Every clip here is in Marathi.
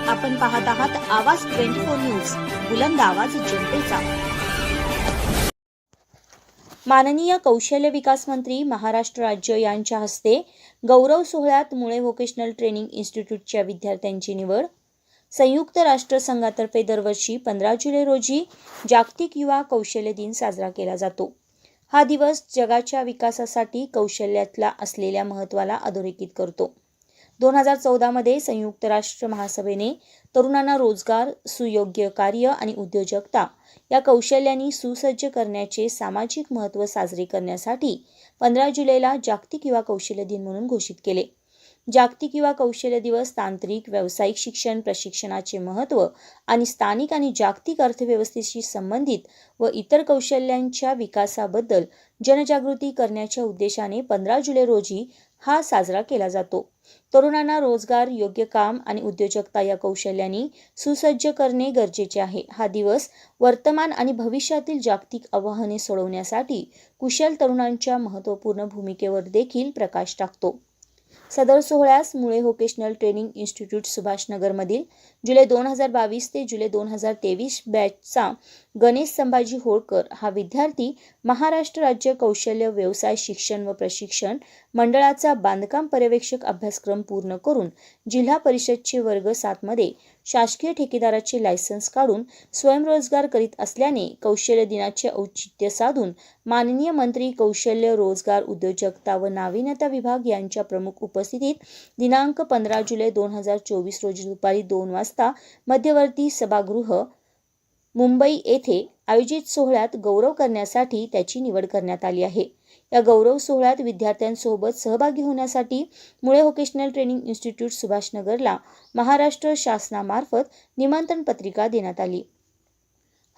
आपण पाहत आहात आवाज 24 न्यूज, बुलंद आवाज जनतेचा। माननीय कौशल्य विकास मंत्री महाराष्ट्र राज्य यांच्या हस्ते गौरव सोहळ्यात मुळे व्होकेशनल ट्रेनिंग इन्स्टिट्यूटच्या विद्यार्थ्यांची निवड। संयुक्त राष्ट्र संघातर्फे दरवर्षी 15 जुलै रोजी जागतिक युवा कौशल्य दिन साजरा केला जातो। हा दिवस जगाच्या विकासासाठी कौशल्यातला असलेल्या महत्त्वाला अधोरेखित करतो। 2014 मध्ये संयुक्त राष्ट्र महासभेने तरुणांना रोजगार, सुयोग्य कार्य आणि उद्योजकता या कौशल्यांनी सुसज्ज करण्याचे सामाजिक महत्त्व साजरे करण्यासाठी 15 जुलैला जागतिक युवा कौशल्य दिन म्हणून घोषित केले। जागतिक युवा कौशल्य दिवस तांत्रिक, व्यावसायिक शिक्षण प्रशिक्षणाचे महत्त्व आणि स्थानिक आणि जागतिक अर्थव्यवस्थेशी संबंधित व इतर कौशल्यांच्या विकासाबद्दल जनजागृती करण्याच्या उद्देशाने 15 जुलै रोजी हा साजरा केला जातो। तरुणांना रोजगार, योग्य काम आणि उद्योजकता या कौशल्यांनी सुसज्ज करणे गरजेचे आहे। हा दिवस वर्तमान आणि भविष्यातील जागतिक आव्हाने सोडवण्यासाठी कुशल तरुणांच्या महत्त्वपूर्ण भूमिकेवर देखील प्रकाश टाकतो। सदर सोहळ्यास मुळे व्होकेशनल ट्रेनिंग इन्स्टिट्यूट सुभाषनगरमधील जुलै 2022 ते जुलै 2023 बॅचचा गणेश संभाजी होळकर हा विद्यार्थी महाराष्ट्र राज्य कौशल्य व्यवसाय शिक्षण व प्रशिक्षण मंडळाचा बांधकाम पर्यवेक्षक अभ्यासक्रम पूर्ण करून जिल्हा परिषदचे वर्ग 7 मध्ये शासकीय ठेकेदाराचे लायसन्स काढून स्वयंरोजगार करीत असल्याने कौशल्य दिनाचे औचित्य साधून माननीय मंत्री कौशल्य, रोजगार, उद्योजकता व नाविन्यता विभाग यांच्या प्रमुख उपस्थितीत दिनांक 15 जुलै 2024 रोजी दुपारी 2 वाजता मध्यवर्ती सभागृह मुंबई येथे आयोजित सोहळ्यात गौरव करण्यासाठी त्याची निवड करण्यात आली आहे। या गौरव सोहळ्यात विद्यार्थ्यांसोबत सहभागी होण्यासाठी मुळे व्होकेशनल ट्रेनिंग इन्स्टिट्यूट सुभाषनगरला महाराष्ट्र शासनामार्फत निमंत्रण पत्रिका देण्यात आली।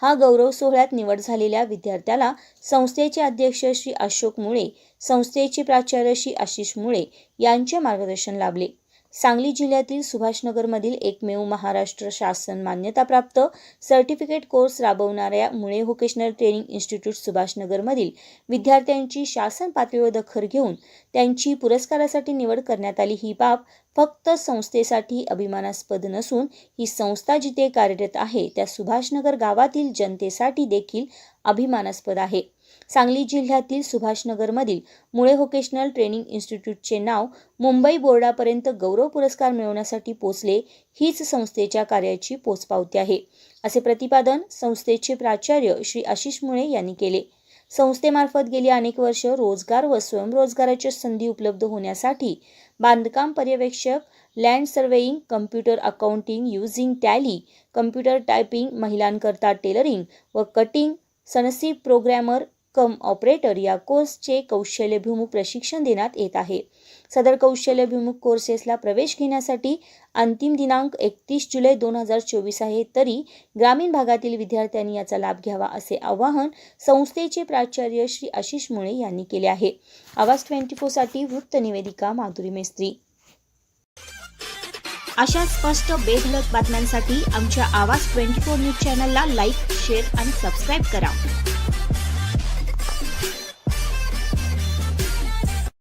हा गौरव सोहळ्यात निवड झालेल्या विद्यार्थ्याला संस्थेचे अध्यक्ष श्री अशोक मुळे, संस्थेचे प्राचार्य श्री आशिष मुळे यांचे मार्गदर्शन लाभले। सांगली जिल्ह्यातील सुभाषनगरमधील एकमेव महाराष्ट्र शासन मान्यताप्राप्त सर्टिफिकेट कोर्स राबवणाऱ्या मुळे व्होकेशनल ट्रेनिंग इन्स्टिट्यूट सुभाषनगरमधील विद्यार्थ्यांची शासन पातळीवर दखल घेऊन त्यांची पुरस्कारासाठी निवड करण्यात आली। ही बाब फक्त संस्थेसाठी अभिमानास्पद नसून ही संस्था जिथे कार्यरत आहे त्या सुभाषनगर गावातील जनतेसाठी देखील अभिमानास्पद आहे। सांगली जिल्ह्यातील सुभाषनगरमधील मुळे व्होकेशनल ट्रेनिंग इन्स्टिट्यूटचे नाव मुंबई बोर्डापर्यंत गौरव पुरस्कार मिळवण्यासाठी पोचले हीच संस्थेच्या कार्याची पोचपावती आहे, असे प्रतिपादन संस्थेचे प्राचार्य श्री आशिष मुळे यांनी केले। संस्थेमार्फत गेली अनेक वर्ष रोजगार व स्वयंरोजगाराच्या संधी उपलब्ध होण्यासाठी बांधकाम पर्यवेक्षक, land surveying, computer accounting using Tally, computer typing, महिलांकरता टेलरिंग व cutting, CNC programmer cum operator या कोर्सचे कौशल्यभिमुख प्रशिक्षण देण्यात येत आहे। सदर कौशल्यभिमुख कोर्सेसला प्रवेश घेण्यासाठी अंतिम दिनांक 31 जुलै 2024 आहे, तरी ग्रामीण भागातील विद्यार्थ्यांनी याचा लाभ घ्यावा असे आवाहन संस्थेचे प्राचार्य श्री आशिष मुळे यांनी केले आहे। आवाज 24 साठी वृत्त निवेदिका माधुरी मेस्त्री। अशा स्पष्ट बेधडक बातम्यांसाठी आमच्या आवाज 24 न्यूज चॅनलला लाईक, शेअर आणि सबस्क्राईब करा।